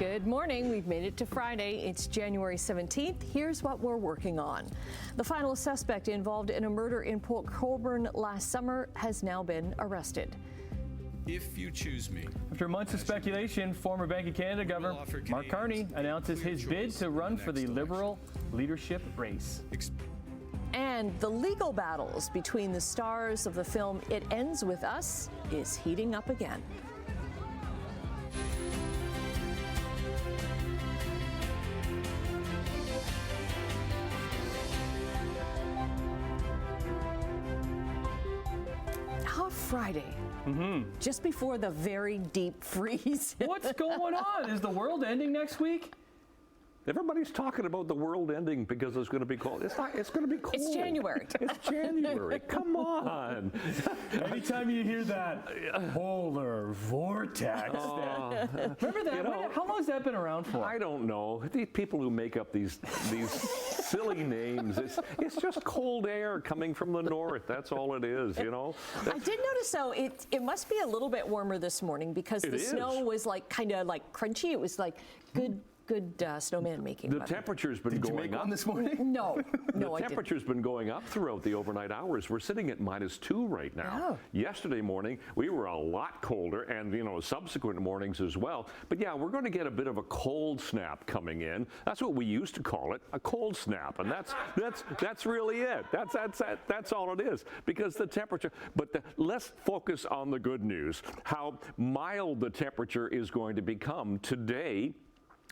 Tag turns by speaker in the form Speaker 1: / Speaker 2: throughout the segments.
Speaker 1: Good morning. We've made it to Friday. It's January 17th. Here's what we're working on. The final suspect involved in a murder in Port Colborne last summer has now been arrested.
Speaker 2: If you choose me.
Speaker 3: After months of speculation, former Bank of Canada Governor Mark Carney announces his bid to run for the Liberal leadership race.
Speaker 1: And the legal battles between the stars of the film It Ends With Us is heating up again. Friday, just before the very deep freeze.
Speaker 3: What's going on? Is the world ending next week?
Speaker 4: Everybody's talking about the world ending because it's going to be cold. It's not. It's going to be cold.
Speaker 1: It's January.
Speaker 4: It's January. Come on.
Speaker 3: Anytime you hear that polar vortex, remember that? How long has that been around for?
Speaker 4: I don't know. These people who make up these silly names. It's just cold air coming from the north. That's all it is. You know.
Speaker 1: I did notice though it must be a little bit warmer this morning because the snow was like kind of like crunchy. It was like good snowman making.
Speaker 4: The temperature's been
Speaker 3: Did
Speaker 4: going
Speaker 3: you make
Speaker 4: up
Speaker 3: one this morning?
Speaker 1: No,
Speaker 4: the temperature's been going up throughout the overnight hours. We're sitting at -2 right now.
Speaker 1: Oh.
Speaker 4: Yesterday morning we were a lot colder, and subsequent mornings as well. But yeah, we're going to get a bit of a cold snap coming in. That's what we used to call it, a cold snap, and that's really it. That's all it is. Because the temperature. But let's focus on the good news. How mild the temperature is going to become today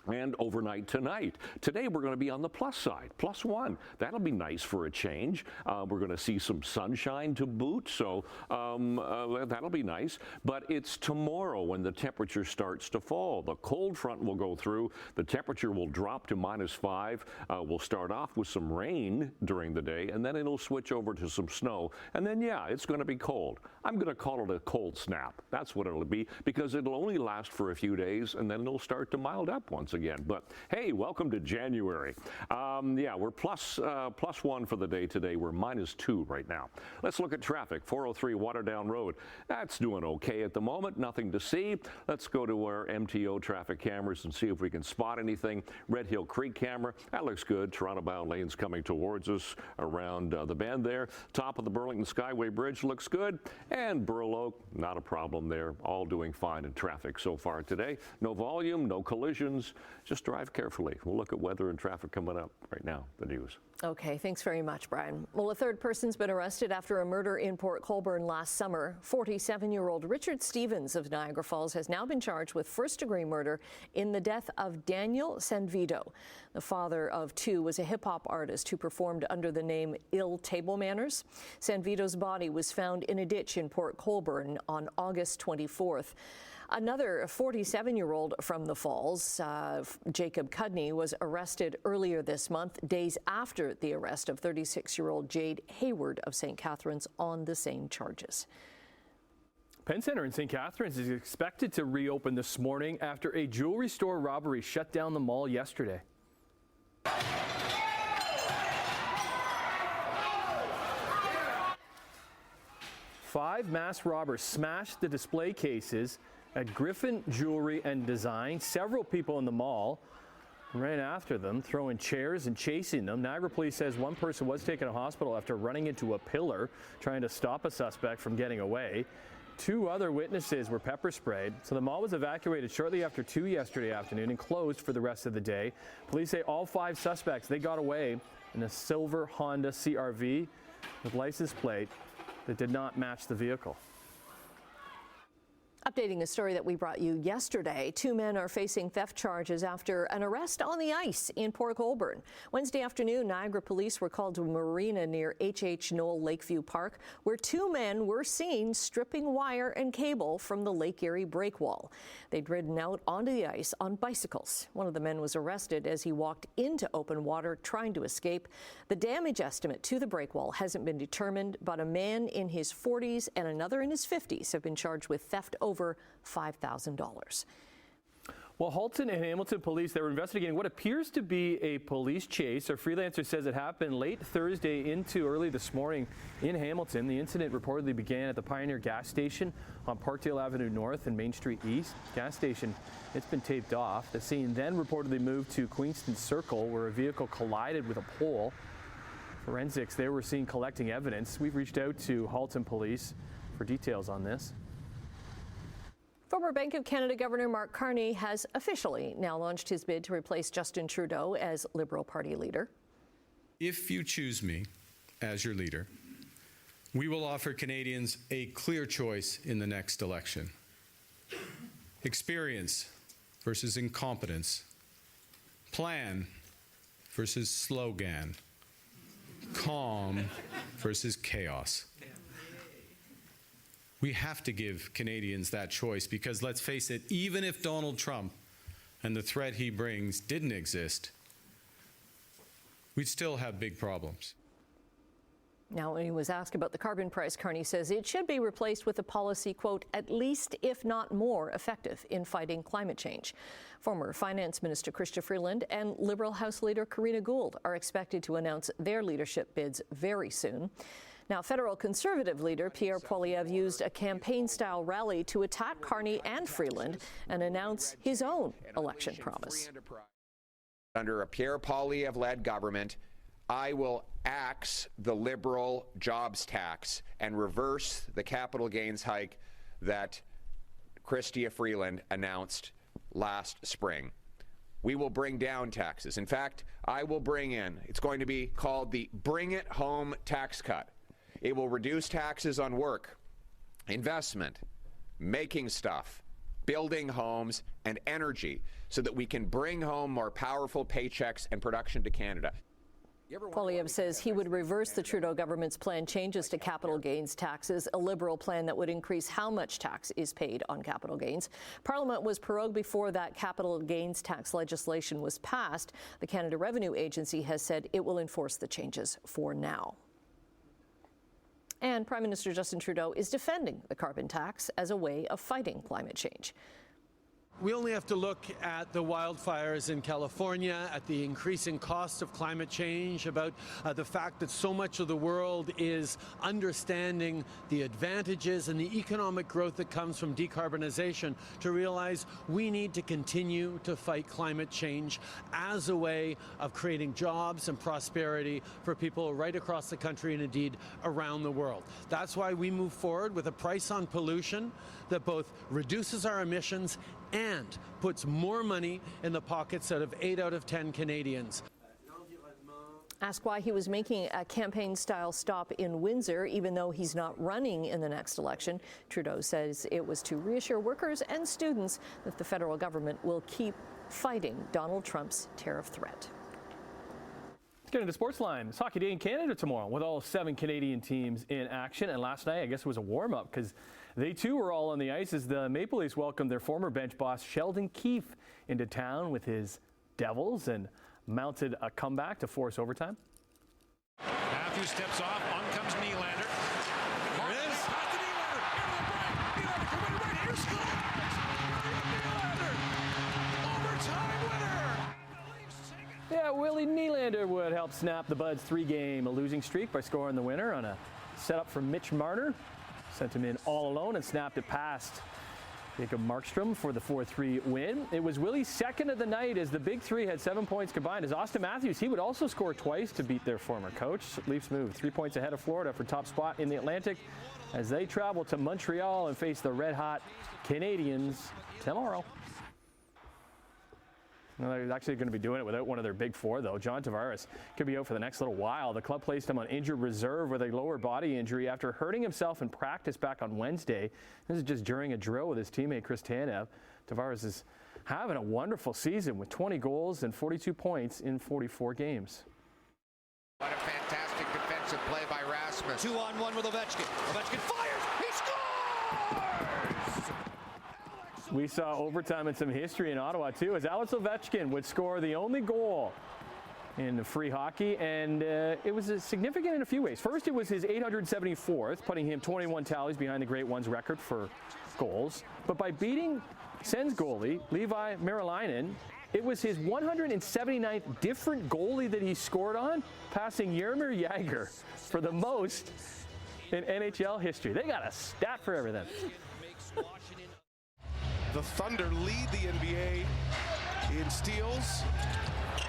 Speaker 4: and overnight tonight. Today we're going to be on the plus side, +1. That'll be nice for a change. We're going to see some sunshine to boot, so that'll be nice. But it's tomorrow when the temperature starts to fall. The cold front will go through. The temperature will drop to -5. We'll start off with some rain during the day, and then it'll switch over to some snow. And then, yeah, it's going to be cold. I'm going to call it a cold snap. That's what it'll be, because it'll only last for a few days, and then it'll start to mild up once again. But hey, welcome to January. Yeah, we're +1 for the day today. We're -2 right now. Let's look at traffic. 403 Waterdown Road. That's doing okay at the moment. Nothing to see. Let's go to our MTO traffic cameras and see if we can spot anything. Red Hill Creek camera. That looks good. Toronto bound lanes coming towards us around the bend there. Top of the Burlington Skyway Bridge looks good. And Burloak, not a problem there. All doing fine in traffic so far today. No volume, no collisions. Just drive carefully. We'll look at weather and traffic coming up right now, the news.
Speaker 1: Okay, thanks very much, Brian. Well, a third person's been arrested after a murder in Port Colborne last summer. 47-year-old Richard Stevens of Niagara Falls has now been charged with first-degree murder in the death of Daniel Sanvito. The father of 2 was a hip-hop artist who performed under the name Ill Table Manners. Sanvito's body was found in a ditch in Port Colborne on August 24th. Another 47-year-old from the Falls, Jacob Carney, was arrested earlier this month, days after the arrest of 36-year-old Jade Hayward of St. Catharines on the same charges.
Speaker 3: Penn Centre in St. Catharines is expected to reopen this morning after a jewelry store robbery shut down the mall yesterday. Five masked robbers smashed the display cases at Griffin Jewelry and Design. Several people in the mall ran after them, throwing chairs and chasing them. Niagara Police says one person was taken to hospital after running into a pillar, trying to stop a suspect from getting away. 2 other witnesses were pepper sprayed. So the mall was evacuated shortly after 2 yesterday afternoon and closed for the rest of the day. Police say all 5 suspects, they got away in a silver Honda CR-V with license plate that did not match the vehicle.
Speaker 1: Updating a story that we brought you yesterday, 2 men are facing theft charges after an arrest on the ice in Port Colborne. Wednesday afternoon, Niagara police were called to a marina near H.H. Knoll Lakeview Park, where 2 men were seen stripping wire and cable from the Lake Erie breakwall. They'd ridden out onto the ice on bicycles. One of the men was arrested as he walked into open water trying to escape. The damage estimate to the breakwall hasn't been determined, but a man in his 40s and another in his 50s have been charged with theft over $5,000.
Speaker 3: Well, Halton and Hamilton police, they were investigating what appears to be a police chase. Our freelancer says it happened late Thursday into early this morning in Hamilton. The incident reportedly began at the Pioneer gas station on Parkdale Avenue North and Main Street East. Gas station, it's been taped off. The scene then reportedly moved to Queenston Circle, where a vehicle collided with a pole. Forensics, they were seen collecting evidence. We've reached out to Halton police for details on this.
Speaker 1: Former Bank of Canada Governor Mark Carney has officially now launched his bid to replace Justin Trudeau as Liberal Party leader.
Speaker 2: If you choose me as your leader, we will offer Canadians a clear choice in the next election. Experience versus incompetence. Plan versus slogan. Calm versus chaos. We have to give Canadians that choice because, let's face it, even if Donald Trump and the threat he brings didn't exist, we'd still have big problems.
Speaker 1: Now, when he was asked about the carbon price, Carney says it should be replaced with a policy, quote, at least if not more effective in fighting climate change. Former Finance Minister Chrystia Freeland and Liberal House Leader Karina Gould are expected to announce their leadership bids very soon. Now, federal Conservative leader Pierre Poilievre used a campaign-style rally to attack Carney and Freeland and announce his own election promise.
Speaker 5: Under a Pierre Poilievre-led government, I will axe the Liberal jobs tax and reverse the capital gains hike that Chrystia Freeland announced last spring. We will bring down taxes. In fact, I will bring in, it's going to be called the Bring It Home tax cut. It will reduce taxes on work, investment, making stuff, building homes, and energy so that we can bring home more powerful paychecks and production to Canada.
Speaker 1: Poilievre says he would reverse the Trudeau government's planned changes to capital gains taxes, a Liberal plan that would increase how much tax is paid on capital gains. Parliament was prorogued before that capital gains tax legislation was passed. The Canada Revenue Agency has said it will enforce the changes for now. And Prime Minister Justin Trudeau is defending the carbon tax as a way of fighting climate change.
Speaker 6: We only have to look at the wildfires in California, at the increasing cost of climate change, about the fact that so much of the world is understanding the advantages and the economic growth that comes from decarbonization to realize we need to continue to fight climate change as a way of creating jobs and prosperity for people right across the country and indeed around the world. That's why we move forward with a price on pollution that both reduces our emissions and puts more money in the pockets of 8 out of 10 Canadians.
Speaker 1: Asked why he was making a campaign-style stop in Windsor, even though he's not running in the next election, Trudeau says it was to reassure workers and students that the federal government will keep fighting Donald Trump's tariff threat.
Speaker 3: Let's get into Sportsline. It's Hockey Day in Canada tomorrow with all 7 Canadian teams in action. And last night, I guess it was a warm-up because they too were all on the ice as the Maple Leafs welcomed their former bench boss Sheldon Keefe into town with his Devils and mounted a comeback to force overtime.
Speaker 7: Matthews steps off, on comes Nylander. There it is. Pass to Nylander. Nylander coming right here, scores! Nylander! Overtime winner!
Speaker 3: Yeah, Willie Nylander would help snap the Buds' 3-game losing streak by scoring the winner on a setup from Mitch Marner. Sent him in all alone and snapped it past Jacob Markstrom for the 4-3 win. It was Willie's second of the night as the Big Three had 7 points combined. As Austin Matthews, he would also score twice to beat their former coach. Leafs move 3 points ahead of Florida for top spot in the Atlantic as they travel to Montreal and face the red-hot Canadiens tomorrow. Well, they're actually going to be doing it without one of their big four, though. John Tavares could be out for the next little while. The club placed him on injured reserve with a lower body injury after hurting himself in practice back on Wednesday. This is just during a drill with his teammate Chris Tanev. Tavares is having a wonderful season with 20 goals and 42 points in 44 games.
Speaker 8: What a fantastic defensive play by Rasmus.
Speaker 7: 2-on-1 with Ovechkin. Ovechkin fires. He scores!
Speaker 3: We saw overtime and some history in Ottawa, too, as Alex Ovechkin would score the only goal in free hockey, and it was significant in a few ways. First, it was his 874th, putting him 21 tallies behind the Great One's record for goals. But by beating Sens goalie Levi Merilainen, it was his 179th different goalie that he scored on, passing Jaromir Jagr for the most in NHL history. They got a stat for everything.
Speaker 9: The Thunder lead the NBA in steals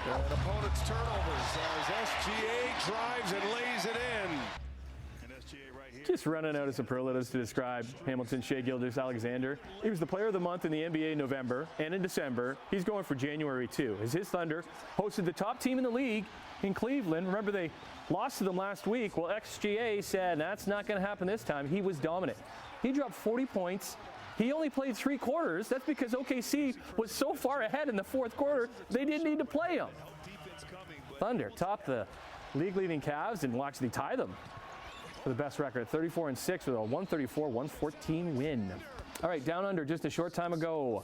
Speaker 9: and opponents' turnovers as SGA drives and lays it in.
Speaker 3: Just running out of superlatives to describe Hamilton Shea Gilgeous-Alexander. He was the player of the month in the NBA in November and in December. He's going for January too, as his Thunder hosted the top team in the league in Cleveland. Remember, they lost to them last week. Well, XGA said that's not going to happen this time. He was dominant. He dropped 40 points. He only played 3 quarters. That's because OKC was so far ahead in the fourth quarter, they didn't need to play him. Thunder topped the league-leading Cavs and will actually tie them for the best record, 34-6 with a 134-114 win. All right, down under just a short time ago.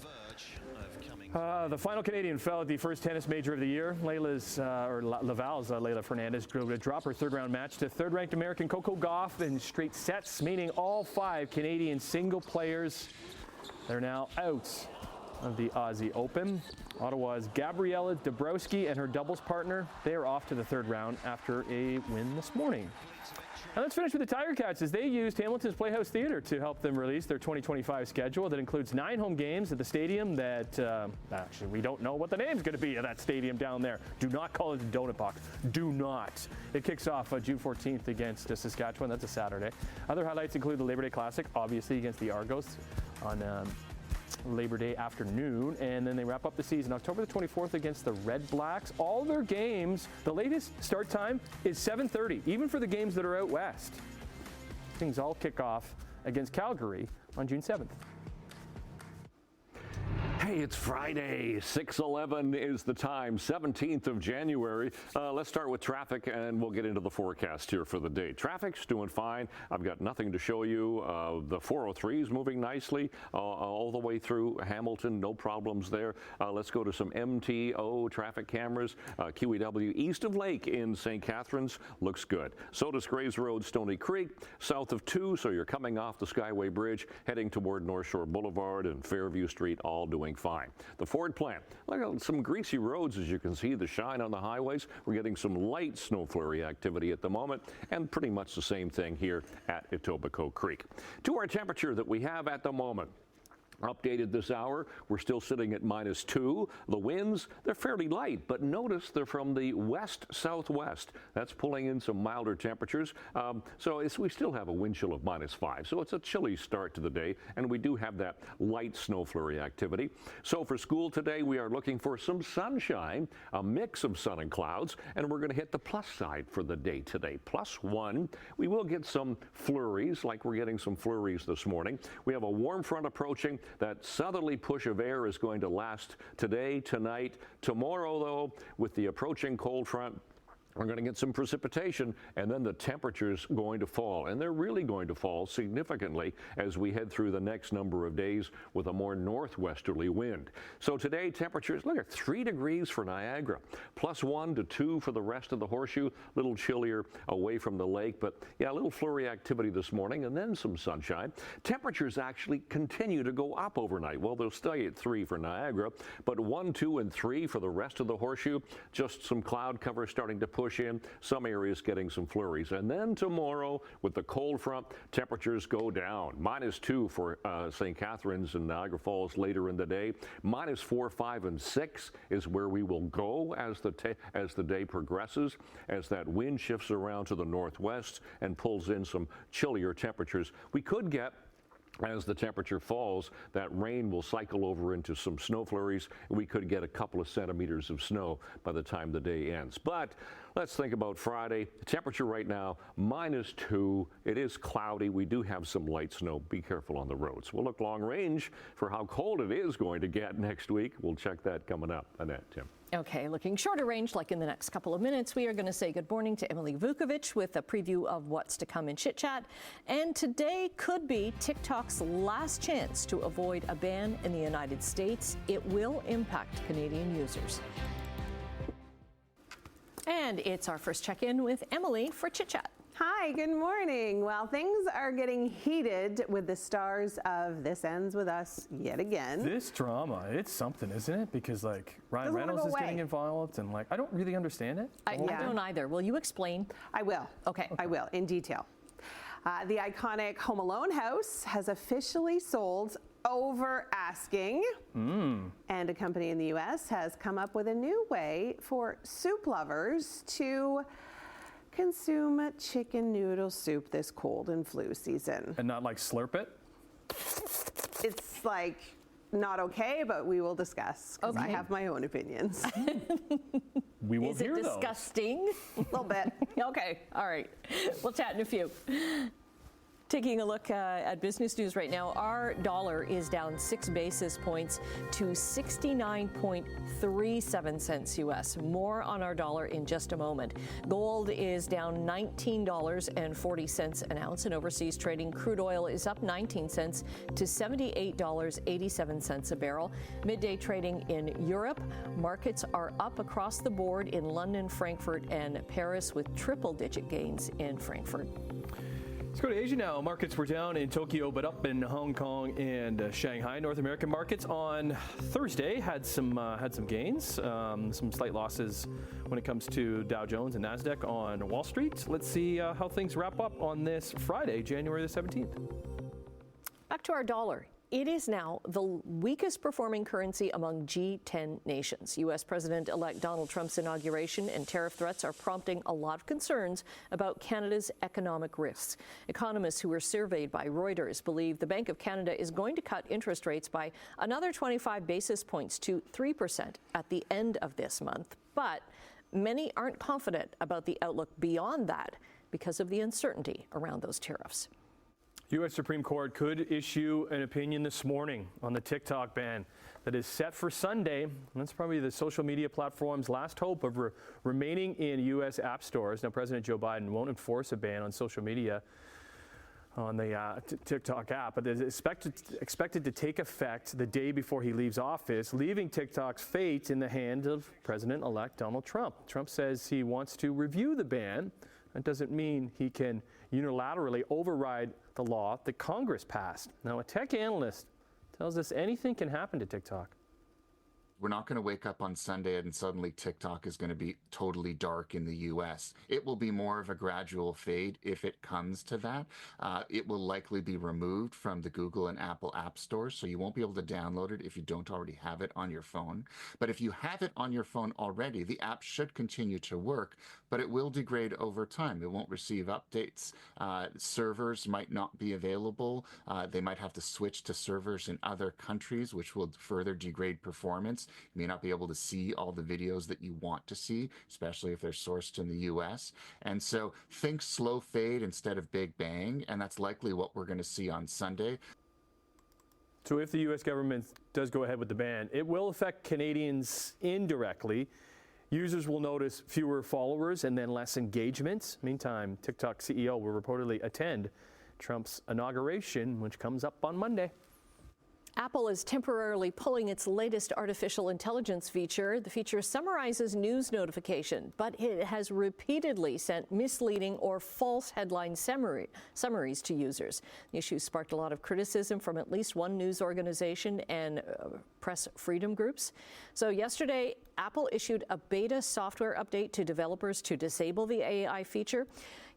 Speaker 3: The final Canadian fell at the first tennis major of the year. Laval's Leylah Fernandez grew to drop her third-round match to third-ranked American Coco Gauff in straight sets, meaning all 5 Canadian single players, they're now out of the Aussie Open. Ottawa's Gabriela Dabrowski and her doubles partner, they are off to the third round after a win this morning. And let's finish with the Tiger Cats, as they used Hamilton's Playhouse Theatre to help them release their 2025 schedule that includes 9 home games at the stadium that, actually, we don't know what the name's going to be of that stadium down there. Do not call it the Donut Box. Do not. It kicks off June 14th against Saskatchewan. That's a Saturday. Other highlights include the Labor Day Classic, obviously against the Argos on Labor Day afternoon, and then they wrap up the season October the 24th against the Red Blacks. All their games, the latest start time is 7:30, even for the games that are out west. Things all kick off against Calgary on June 7th.
Speaker 4: Hey, it's Friday, 6:11 is the time, 17th of January. Let's start with traffic and we'll get into the forecast here for the day. Traffic's doing fine. I've got nothing to show you. The 403 is moving nicely all the way through Hamilton, no problems there. Let's go to some MTO traffic cameras. QEW east of Lake in St. Catharines looks good. So does Grays Road, Stony Creek, south of 2, so you're coming off the Skyway Bridge, heading toward North Shore Boulevard and Fairview Street, all doing fine. The Ford plant, look at some greasy roads, as you can see, the shine on the highways. We're getting some light snow flurry activity at the moment, and pretty much the same thing here at Etobicoke Creek. To our temperature that we have at the moment. Updated this hour, we're still sitting at -2. The winds, they're fairly light, but notice they're from the west-southwest. That's pulling in some milder temperatures. We still have a wind chill of -5. So it's a chilly start to the day, and we do have that light snow flurry activity. So for school today, we are looking for some sunshine, a mix of sun and clouds, and we're going to hit the plus side for the day today. +1. We will get some flurries, like we're getting some flurries this morning. We have a warm front approaching. That southerly push of air is going to last today, tonight, tomorrow, though, with the approaching cold front. We're going to get some precipitation, and then the temperature's going to fall. And they're really going to fall significantly as we head through the next number of days with a more northwesterly wind. So today, temperatures, look at 3 degrees for Niagara, +1 to 2 for the rest of the Horseshoe, a little chillier away from the lake. But yeah, a little flurry activity this morning, and then some sunshine. Temperatures actually continue to go up overnight. Well, they'll stay at 3 for Niagara, but 1, 2, and 3 for the rest of the Horseshoe. Just some cloud cover starting to push in, some areas getting some flurries. And then tomorrow, with the cold front, temperatures go down. -2 for St. Catharines and Niagara Falls later in the day. -4, 5, and 6 is where we will go as the day progresses, as that wind shifts around to the northwest and pulls in some chillier temperatures. We could get, as the temperature falls, that rain will cycle over into some snow flurries. We could get a couple of centimeters of snow by the time the day ends. But let's think about Friday. The temperature right now, -2. It is cloudy. We do have some light snow. Be careful on the roads. We'll look long range for how cold it is going to get next week. We'll check that coming up. Annette, Tim.
Speaker 1: Okay, looking shorter range, like in the next couple of minutes, we are going to say good morning to Emily Vukovic with a preview of what's to come in Chit Chat. And today could be TikTok's last chance to avoid a ban in the United States. It will impact Canadian users. And it's our first check-in with Emily for Chit Chat.
Speaker 10: Hi, good morning. Well, things are getting heated with the stars of This Ends With Us yet again.
Speaker 3: This drama, it's something, isn't it? Because like Ryan
Speaker 10: Doesn't wanna
Speaker 3: Reynolds
Speaker 10: go
Speaker 3: is
Speaker 10: away.
Speaker 3: getting involved, and like I don't really understand it.
Speaker 1: I don't either. Will you explain?
Speaker 10: I will.
Speaker 1: Okay.
Speaker 10: I will, in detail. The iconic Home Alone house has officially sold over asking. And a company in the U.S. has come up with a new way for soup lovers to consume chicken noodle soup this cold and flu season.
Speaker 3: And not like slurp it.
Speaker 10: It's like not okay, but we will discuss because I
Speaker 1: Okay.
Speaker 10: have my own opinions.
Speaker 3: We will
Speaker 1: Is it
Speaker 3: hear those.
Speaker 1: disgusting?
Speaker 10: A little bit.
Speaker 1: Okay, all right. We'll chat in a few. Taking a look at business news right now, our dollar is down 6 basis points to 69.37 cents US. More on our dollar in just a moment. Gold is down $19.40 an ounce in overseas trading. Crude oil is up 19 cents to $78.87 a barrel. Midday trading in Europe. Markets are up across the board in London, Frankfurt, and Paris, with triple-digit gains in Frankfurt.
Speaker 3: Let's go to Asia now. Markets were down in Tokyo, but up in Hong Kong and Shanghai. North American markets on Thursday had some gains, some slight losses when it comes to Dow Jones and Nasdaq on Wall Street. Let's see how things wrap up on this Friday, January the 17th.
Speaker 1: Back to our dollar. It is now the weakest performing currency among G10 nations. U.S. President-elect Donald Trump's inauguration and tariff threats are prompting a lot of concerns about Canada's economic risks. Economists who were surveyed by Reuters believe the Bank of Canada is going to cut interest rates by another 25 basis points to 3% at the end of this month. But many aren't confident about the outlook beyond that because of the uncertainty around those tariffs.
Speaker 3: U.S. Supreme Court could issue an opinion this morning on the TikTok ban that is set for Sunday. And that's probably the social media platform's last hope of remaining in U.S. app stores. Now, President Joe Biden won't enforce a ban on social media on the TikTok app, but it is expected to take effect the day before he leaves office, leaving TikTok's fate in the hands of President-elect Donald Trump. Trump says he wants to review the ban. That doesn't mean he can unilaterally override the law that Congress passed. Now, a tech analyst tells us anything can happen to TikTok.
Speaker 11: We're not going to wake up on Sunday and suddenly TikTok is going to be totally dark in the U.S. It will be more of a gradual fade if it comes to that. It will likely be removed from the Google and Apple app stores, so you won't be able to download it if you don't already have it on your phone. But if you have it on your phone already, the app should continue to work, but it will degrade over time. It won't receive updates. Servers might not be available. They might have to switch to servers in other countries, which will further degrade performance. You may not be able to see all the videos that you want to see, especially if they're sourced in the U.S. And so think slow fade instead of big bang, and that's likely what we're going to see on Sunday.
Speaker 3: So if the U.S. government does go ahead with the ban, it will affect Canadians indirectly. Users will notice fewer followers and then less engagement. Meantime, TikTok CEO will reportedly attend Trump's inauguration, which comes up on Monday.
Speaker 1: Apple is temporarily pulling its latest artificial intelligence feature. The feature summarizes news notification, but it has repeatedly sent misleading or false headline summaries to users. The issue sparked a lot of criticism from at least one news organization and press freedom groups. So yesterday, Apple issued a beta software update to developers to disable the AI feature.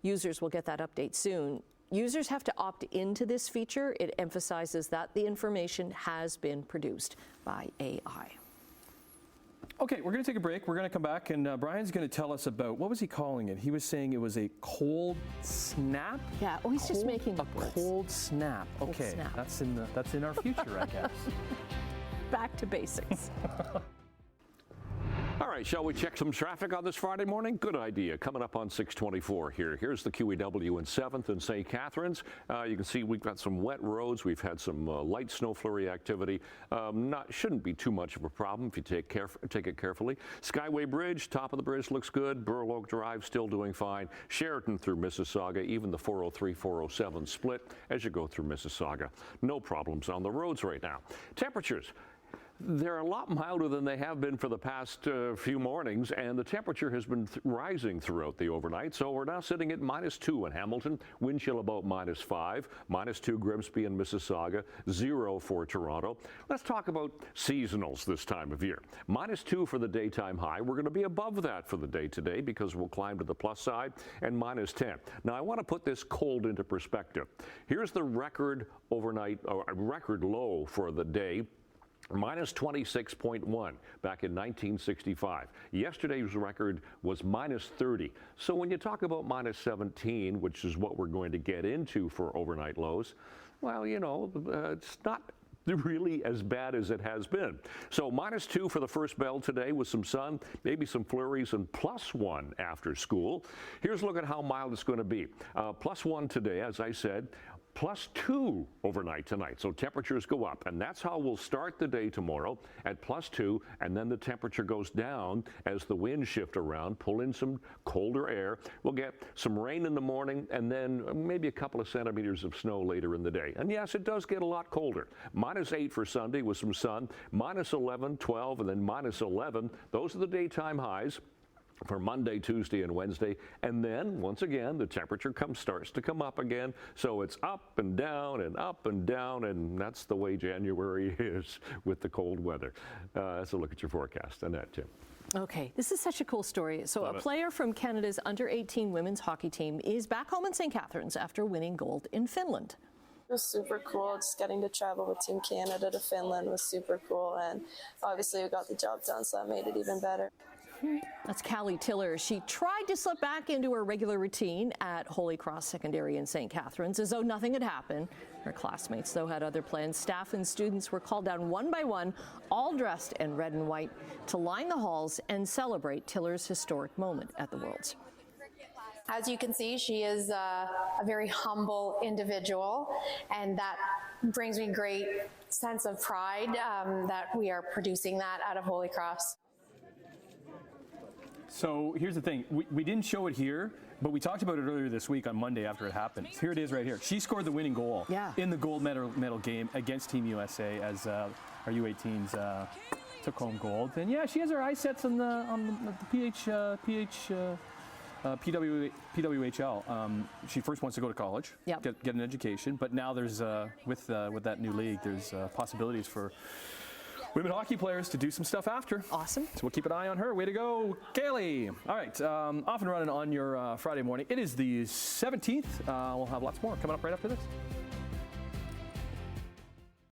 Speaker 1: Users will get that update soon. Users have to opt into this feature. It emphasizes that the information has been produced by AI.
Speaker 3: Okay, we're going to take a break. We're going to come back, and Brian's going to tell us about, what was he calling it? He was saying it was a cold snap?
Speaker 1: Yeah, oh, he's just making up
Speaker 3: a
Speaker 1: words.
Speaker 3: Cold snap.
Speaker 1: Cold
Speaker 3: Okay,
Speaker 1: snap.
Speaker 3: that's in our future, I guess.
Speaker 1: Back to basics.
Speaker 4: All right, shall we check some traffic on this Friday morning? Good idea. Coming up on 624 here. Here's the QEW in 7th and St. Catharines. You can see we've got some wet roads. We've had some light snow flurry activity. Shouldn't be too much of a problem if you take it carefully. Skyway Bridge, top of the bridge looks good. Burl Oak Drive still doing fine. Sheraton through Mississauga, even the 403, 407 split as you go through Mississauga. No problems on the roads right now. Temperatures. they're a lot milder than they have been for the past few mornings, and the temperature has been rising throughout the overnight. So we're now sitting at -2 in Hamilton, wind chill about -5, -2 Grimsby and Mississauga, 0 for Toronto. Let's talk about seasonals this time of year. -2 for the daytime high. We're going to be above that for the day today because we'll climb to the plus side, and -10. Now I want to put this cold into perspective. Here's the record overnight, or record low for the day. -26.1 back in 1965. Yesterday's record was -30. So when you talk about -17, which is what we're going to get into for overnight lows, well, you know, it's not really as bad as it has been. So -2 for the first bell today with some sun, maybe some flurries, and +1 after school. Here's a look at how mild it's going to be. +1 today, as I said. +2 overnight tonight, so temperatures go up, and that's how we'll start the day tomorrow at +2, and then the temperature goes down as the winds shift around, pull in some colder air. We'll get some rain in the morning, and then maybe a couple of centimeters of snow later in the day. And yes, it does get a lot colder. -8 for Sunday with some sun, -11, 12, and then -11. Those are the daytime highs for Monday, Tuesday, and Wednesday. And then, once again, the temperature starts to come up again. So it's up and down and up and down, and that's the way January is with the cold weather. Let's look at your forecast. Annette, Tim.
Speaker 1: Okay, this is such a cool story. So a player from Canada's under-18 women's hockey team is back home in St. Catharines after winning gold in Finland.
Speaker 12: It was super cool. Just getting to travel with Team Canada to Finland was super cool, and obviously we got the job done, so that made it even better.
Speaker 1: That's Callie Tiller. She tried to slip back into her regular routine at Holy Cross Secondary in St. Catharines as though nothing had happened. Her classmates, though, had other plans. Staff and students were called down one by one, all dressed in red and white, to line the halls and celebrate Tiller's historic moment at the Worlds.
Speaker 13: As you can see, she is a very humble individual, and that brings me great sense of pride that we are producing that out of Holy Cross.
Speaker 3: So here's the thing, we didn't show it here, but we talked about it earlier this week on Monday after it happened. Here it is right here. She scored the winning goal in the gold medal game against Team USA as our U18s took home gold. And yeah, she has her eyes set on the PWHL. She first wants to go to college, get an education, but now there's with that new league, there's possibilities for women hockey players to do some stuff after.
Speaker 1: Awesome.
Speaker 3: So we'll keep an eye on her. Way to go, Kaylee. All right, off and running on your Friday morning. It is the 17th. We'll have lots more coming up right after this.